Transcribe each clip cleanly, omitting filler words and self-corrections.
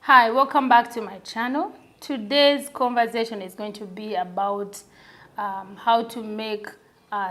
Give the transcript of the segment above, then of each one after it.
Hi, welcome back to my channel. Today's conversation is going to be about how to make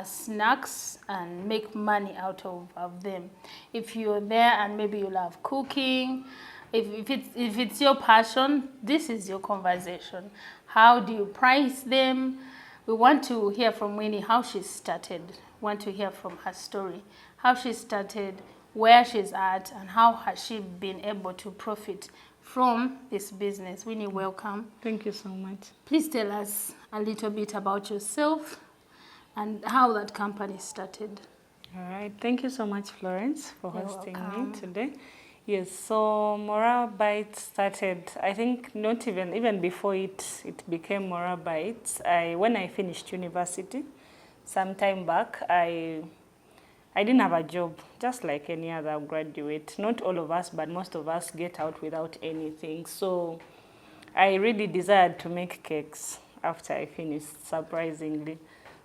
snacks and make money out of them. If you're there and maybe you love cooking, if it's your passion, this is your conversation. How do you price them? We want to hear from Winnie how she started. We want to hear from her story, how she started, where she's at, and how has she been able to profit from this business. Winnie, welcome. Thank you so much. Please tell us a little bit about yourself and how that company started. All right. Thank you so much, Florence, for You're hosting welcome. me today. Yes, so Morale Bites started, I think not even before it became Morale Bites. When I finished university some time back, I didn't have a job, just like any other graduate. Not all of us, but most of us get out without anything. So I really desired to make cakes after I finished, surprisingly.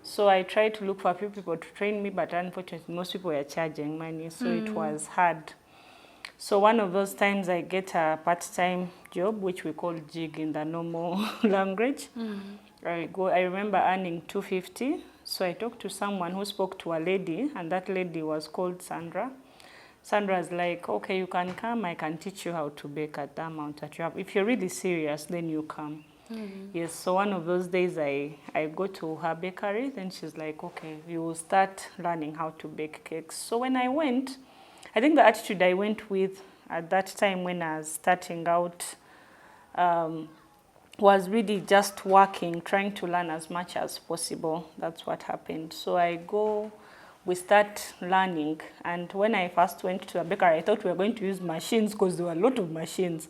So I tried to look for a few people to train me, but unfortunately, most people were charging money, so it was hard. So one of those times I get a part-time job, which we call jig in the normal language. I remember earning 250. So I talked to someone who spoke to a lady, and that lady was called Sandra. Sandra's like, okay, you can come, I can teach you how to bake at the amount that you have. If you're really serious, then you come. Yes, so one of those days I go to her bakery, then she's like, okay, you will start learning how to bake cakes. So when I went, I think the attitude I went with at that time when I was starting out was really just working, trying to learn as much as possible. That's what happened. So I go, we start learning. And when I first went to a bakery, I thought we were going to use machines because there were a lot of machines.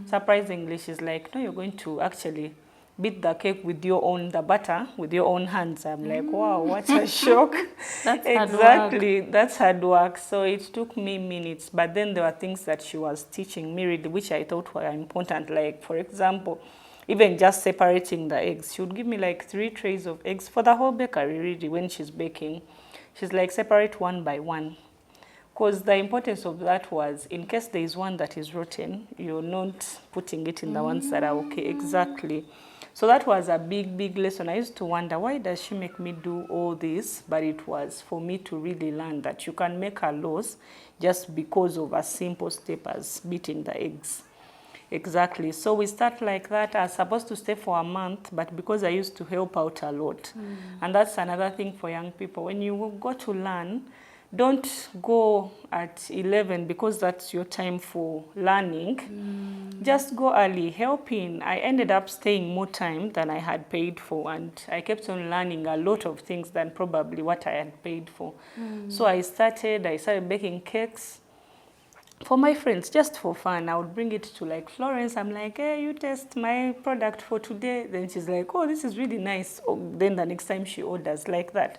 Surprisingly, she's like, no, you're going to actually beat the cake with your own, the butter, with your own hands. I'm like, wow, what a shock. That's hard work. Exactly, that's hard work. So it took me minutes. But then there were things that she was teaching me, really, which I thought were important. Like, for example, even just separating the eggs. She would give me like 3 trays of eggs for the whole bakery, really, when she's baking. She's like, separate one by one. Because the importance of that was, in case there is one that is rotten, you're not putting it in the ones that are okay. Exactly. So that was a big, big lesson. I used to wonder, why does she make me do all this? But it was for me to really learn that you can make a loss just because of a simple step as beating the eggs. Exactly. So we start like that. I was supposed to stay for a month, but because I used to help out a lot. And that's another thing for young people. When you go to learn, don't go at 11 because that's your time for learning. Just go early, help in. I ended up staying more time than I had paid for, and I kept on learning a lot of things than probably what I had paid for. So I started baking cakes for my friends, just for fun. I would bring it to like Florence. I'm like, hey, you test my product for today. Then she's like, oh, this is really nice. Oh, then the next time she orders like that.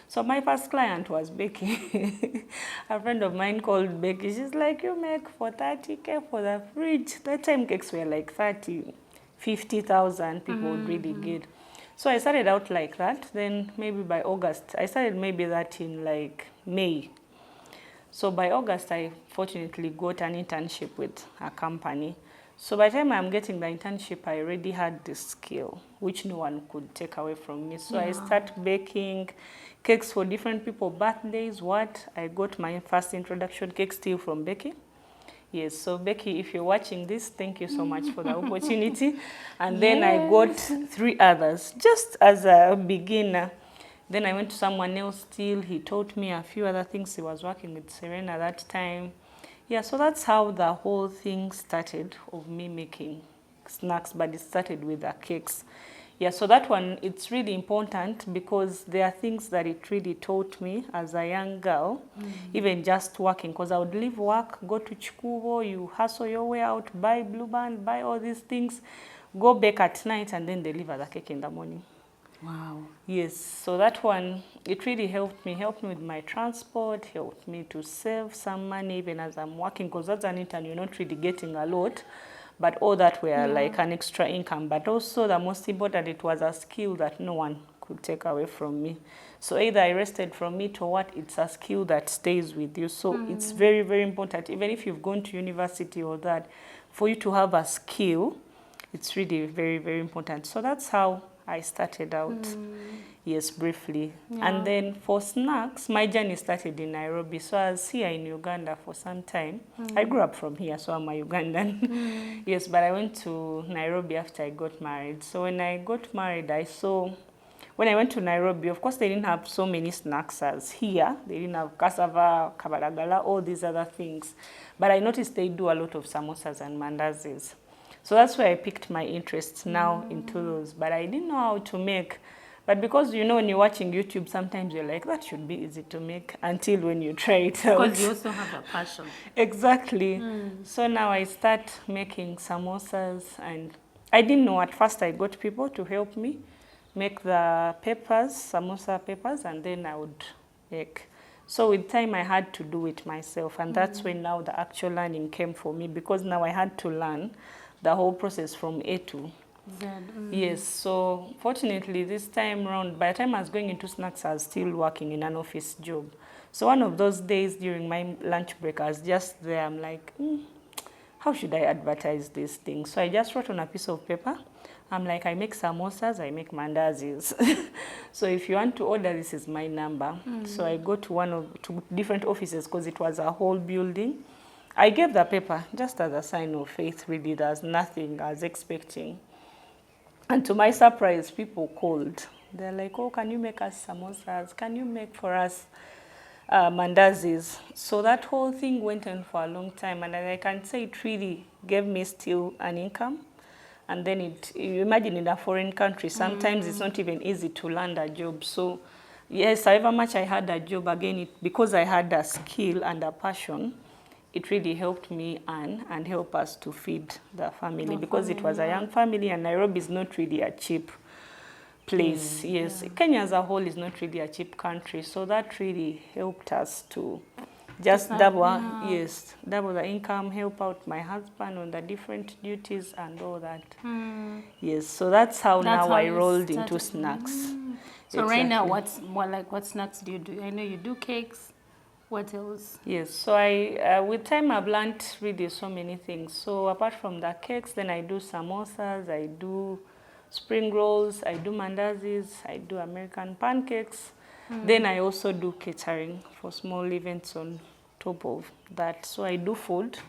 So my first client was Becky. A friend of mine called Becky. She's like, you make for 30K for the fridge. That time cakes were like 30, 50,000 people would really get. So I started out like that. Then maybe by August, I started maybe that in like May. So by August, I fortunately got an internship with a company. So by the time I'm getting the internship, I already had the skill, which no one could take away from me. So I start baking cakes for different people, birthdays, what. I got my first introduction cake still from Becky. Yes, so Becky, if you're watching this, thank you so much for the opportunity. And then I got 3 others, just as a beginner. Then I went to someone else still. He taught me a few other things. He was working with Serena at that time. Yeah, so that's how the whole thing started of me making snacks, but it started with the cakes. Yeah, so that one, it's really important because there are things that it really taught me as a young girl, even just working, because I would leave work, go to Chikubo, you hustle your way out, buy Blue Band, buy all these things, go bake at night, and then deliver the cake in the morning. Wow. Yes, so that one, it really helped me with my transport, helped me to save some money even as I'm working, because as an intern, you're not really getting a lot, but all that were like an extra income. But also the most important, it was a skill that no one could take away from me. So either I rested from it or what, it's a skill that stays with you. So it's very, very important, even if you've gone to university or that, for you to have a skill, it's really very, very important. So that's how I started out. Yes, briefly. Yeah. And then for snacks, my journey started in Nairobi. So I was here in Uganda for some time. I grew up from here, so I'm a Ugandan. Yes, but I went to Nairobi after I got married. So when I got married, when I went to Nairobi, of course, they didn't have so many snacks as here. They didn't have cassava, kabalagala, all these other things. But I noticed they do a lot of samosas and mandazis. So that's where I picked my interest now into those. But I didn't know how to make. But because, you know, when you're watching YouTube, sometimes you're like, that should be easy to make until when you try it out. Because you also have a passion. Exactly. So now I start making samosas, and I didn't know at first. I got people to help me make the papers, samosa papers, and then I would make. So with time I had to do it myself, and that's when now the actual learning came for me, because now I had to learn the whole process from A to Z. Yes, so fortunately this time around, by the time I was going into snacks, I was still working in an office job. So one of those days during my lunch break, I was just there, I'm like, how should I advertise this thing? So I just wrote on a piece of paper. I'm like, I make samosas, I make mandazis. So if you want to order, this is my number. So I go to two different offices, because it was a whole building. I gave the paper just as a sign of faith, really. There's nothing I was expecting. And to my surprise, people called. They're like, oh, can you make us samosas? Can you make for us mandazis? So that whole thing went on for a long time. And I can say it really gave me still an income. And then you imagine in a foreign country, sometimes it's not even easy to land a job. So yes, however much I had a job, again, because I had a skill and a passion, it really helped me and help us to feed the family, because it was a young family, and Nairobi is not really a cheap place. Yes, Kenya as a whole is not really a cheap country, so that really helped us to just double the income, help out my husband on the different duties and all that. Yes, so that's how I rolled into snacks. So right now, what snacks do you do? I know you do cakes. What else? Yes, so with time I've learned really so many things. So apart from the cakes, then I do samosas, I do spring rolls, I do mandazis, I do American pancakes. Then I also do catering for small events on top of that. So I do food.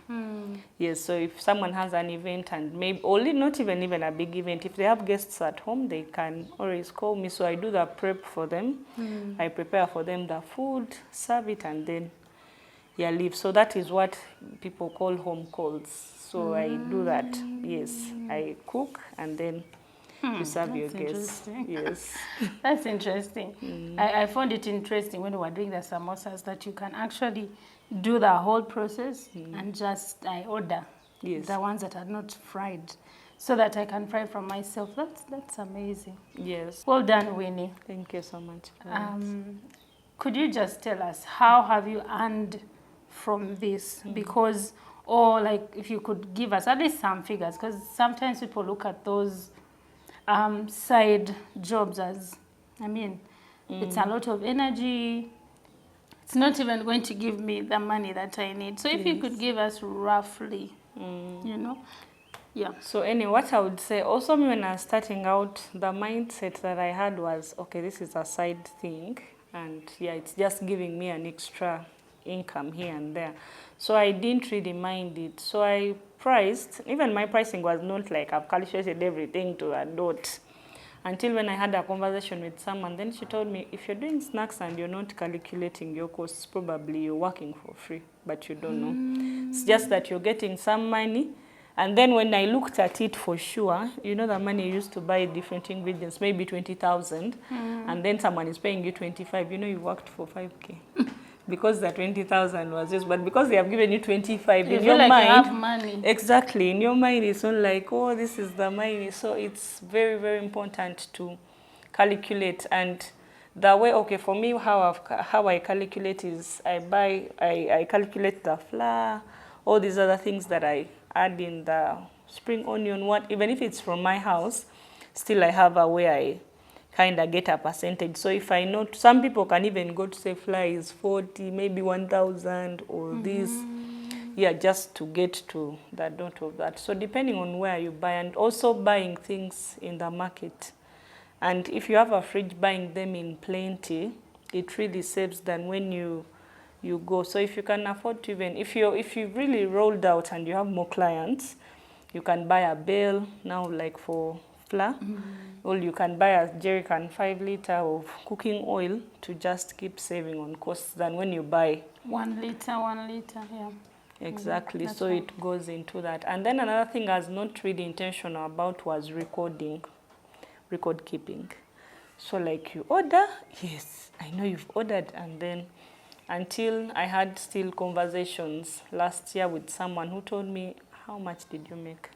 Yes, so if someone has an event, and maybe only not even a big event, if they have guests at home, they can always call me. So I do the prep for them. I prepare for them the food, serve it, and then leave. So that is what people call home calls. So I do that. Yes, I cook, and then you serve your guests. Yes. That's interesting. I found it interesting when we were doing the samosas that you can actually do the whole process and just I order the ones that are not fried, so that I can fry from myself. That's amazing. Yes. Well done, Winnie. Thank you so much. Could you just tell us, how have you earned from this? Because, or like if you could give us at least some figures, because sometimes people look at those side jobs as, it's a lot of energy. It's not even going to give me the money that I need. So if you could give us roughly, So anyway, what I would say, also when I was starting out, the mindset that I had was, okay, this is a side thing, and it's just giving me an extra income here and there. So I didn't really mind it. So I priced, even my pricing was not like I've calculated everything to a dot. Until when I had a conversation with someone, then she told me, if you're doing snacks and you're not calculating your costs, probably you're working for free, but you don't know. It's just that you're getting some money. And then when I looked at it for sure, the money you used to buy different ingredients, maybe 20,000, and then someone is paying you 25, you worked for 5K. Because the 20,000 was just, but because they have given you 25 in your mind, you have money. Exactly, in your mind it's not like, oh, this is the money. So it's very, very important to calculate. And the way, for me, how I calculate is I calculate the flour, all these other things that I add in, the spring onion, even if it's from my house, still I have a way I kind of get a percentage. So if I know, some people can even go to say flour is 40, maybe 1,000 or this. Yeah, just to get to the dot of that. So depending on where you buy, and also buying things in the market. And if you have a fridge, buying them in plenty, it really saves than when you go. So if you can afford to, even if you've really rolled out and you have more clients, you can buy a bale now, like for flour, or you can buy a jerry can 5 liter of cooking oil to just keep saving on costs than when you buy 1 liter, 1 liter, yeah. exactly. So right. it goes into that. And then another thing I was not really intentional about was record keeping. So like you order, yes, I know you've ordered, and then until I had still conversations last year with someone who told me, how much did you make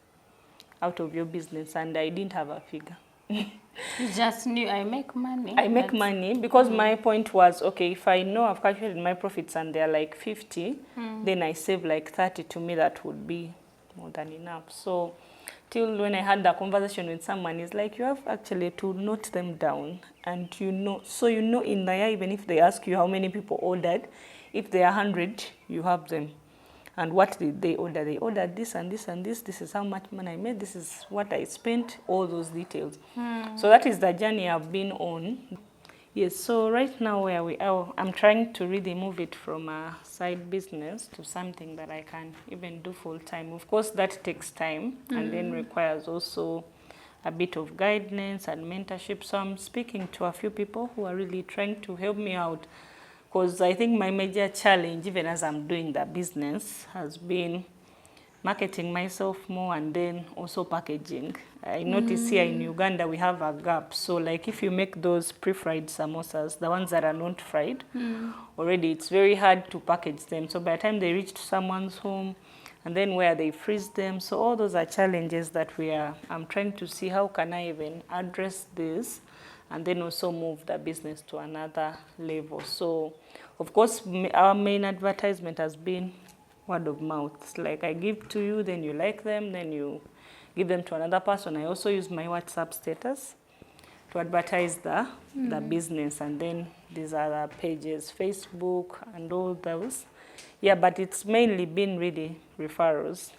out of your business? And I didn't have a figure. You just knew I make money. I make money because my point was, okay, if I know I've calculated my profits and they're like 50, then I save like 30. To me, that would be more than enough. So till when I had that conversation with someone, it's like you have actually to note them down, and you know, so you know in there, even if they ask you how many people ordered, if there are 100, you have them. And what did they order? They ordered this and this and this. This is how much money I made. This is what I spent, all those details. So that is the journey I've been on. Yes, so right now where we are, I'm trying to really move it from a side business to something that I can even do full time. Of course, that takes time and then requires also a bit of guidance and mentorship. So I'm speaking to a few people who are really trying to help me out, because I think my major challenge, even as I'm doing the business, has been marketing myself more and then also packaging. I notice here in Uganda we have a gap. So like if you make those pre-fried samosas, the ones that are not fried, already it's very hard to package them. So by the time they reach to someone's home, and then where they freeze them, so all those are challenges that I'm trying to see how can I even address this and then also move the business to another level. So of course our main advertisement has been word of mouth. It's like I give to you, then you like them, then you give them to another person. I also use my WhatsApp status to advertise the business, and then these other pages, Facebook and all those. Yeah, but it's mainly been really referrals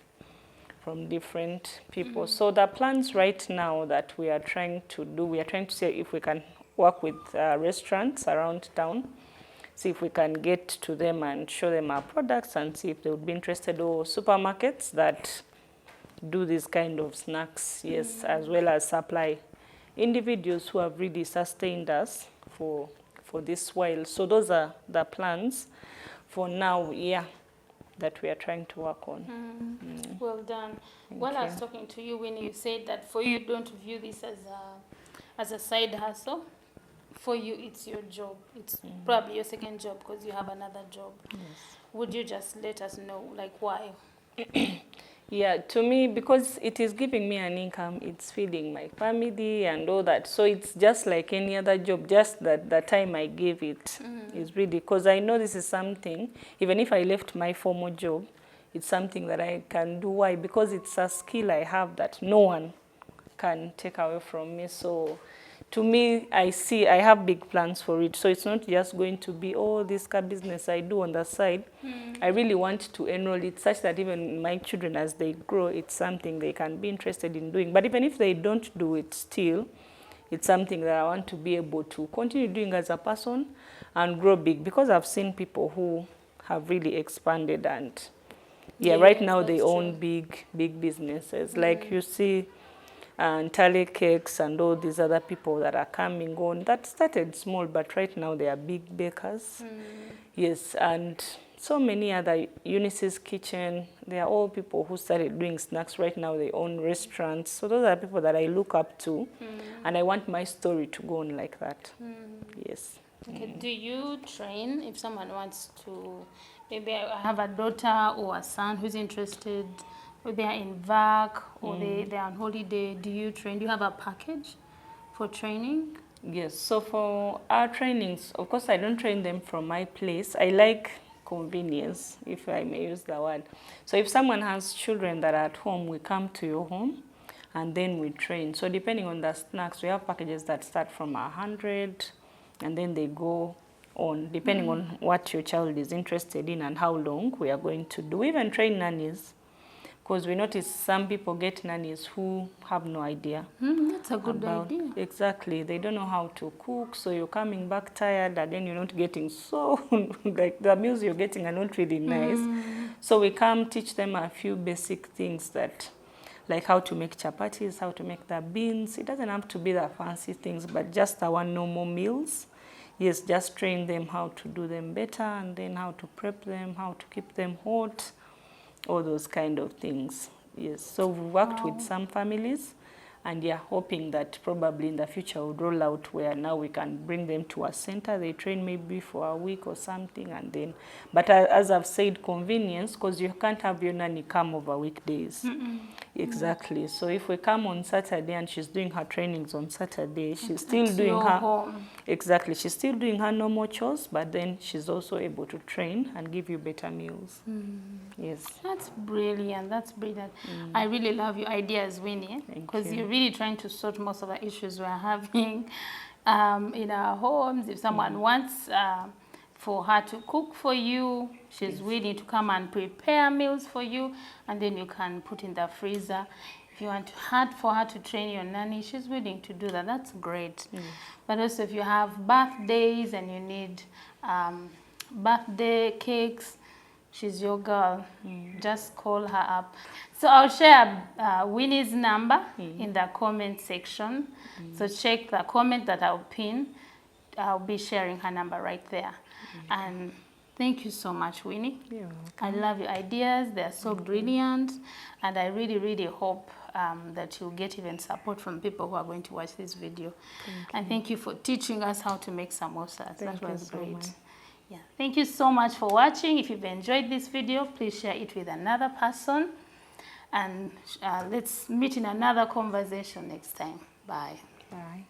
from different people. So the plans right now that we are trying to do, we are trying to see if we can work with restaurants around town, see if we can get to them and show them our products and see if they would be interested, or supermarkets that do this kind of snacks, yes, as well as supply individuals who have really sustained us for this while. So those are the plans for now, yeah, that we are trying to work on. Well done. While I was talking to you, when you said that for you, don't view this as a side hustle. For you, it's your job. It's probably your second job because you have another job. Yes. Would you just let us know, like, why? Yeah, to me, because it is giving me an income, it's feeding my family and all that. So it's just like any other job, just that the time I give it is really, because I know this is something, even if I left my former job, it's something that I can do. Why? Because it's a skill I have that no one can take away from me. So to me, I have big plans for it. So it's not just going to be, oh, this car business I do on the side. I really want to enroll it such that even my children, as they grow, it's something they can be interested in doing. But even if they don't do it still, it's something that I want to be able to continue doing as a person and grow big, because I've seen people who have really expanded and right now they own big businesses. Like you see, and Tale Cakes and all these other people that are coming on that started small, but right now they are big bakers. Yes, and so many other, Eunice's Kitchen, they are all people who started doing snacks. Right now they own restaurants. So those are people that I look up to, and I want my story to go on like that. Yes. Okay. Do you train if someone wants to, maybe I have a daughter or a son who's interested, or they are in work, or they're on holiday, do you train? Do you have a package for training? Yes, so for our trainings, of course, I don't train them from my place. I like convenience, if I may use the word. So if someone has children that are at home, we come to your home and then we train. So depending on the snacks, we have packages that start from 100 and then they go on, depending on what your child is interested in and how long we are going to do. We even train nannies, because we notice some people get nannies who have no idea. That's a good idea. Exactly. They don't know how to cook, so you're coming back tired, and then you're not getting so, like the meals you're getting are not really nice. So we come teach them a few basic things that, like how to make chapatis, how to make the beans. It doesn't have to be the fancy things, but just our normal meals. Yes, just train them how to do them better, and then how to prep them, how to keep them hot, all those kind of things. Yes, so we worked with some families, and yeah, hoping that probably in the future we'll roll out where now we can bring them to a center. They train maybe for a week or something, and then, but as I've said, convenience, because you can't have your nanny come over weekdays. Exactly. So if we come on Saturday and she's doing her trainings on Saturday, she's still doing her home. Exactly. She's still doing her normal chores, but then she's also able to train and give you better meals. Yes. That's brilliant. That's brilliant. I really love your ideas, Winnie, because you're really trying to sort most of the issues we're having in our homes. If someone wants for her to cook for you, she's willing to come and prepare meals for you, and then you can put in the freezer. If you want for her to train your nanny, she's willing to do that. That's great. But also if you have birthdays and you need birthday cakes, she's your girl. Just call her up. So I'll share Winnie's number in the comment section. So check the comment that I'll pin. I'll be sharing her number right there. And thank you so much, Winnie. You're welcome. I love your ideas. They're so brilliant. And I really, really hope that you'll get even support from people who are going to watch this video. And thank you for teaching us how to make samosas. That was great. Yeah. Thank you so much for watching. If you've enjoyed this video, please share it with another person. And let's meet in another conversation next time. Bye. Bye.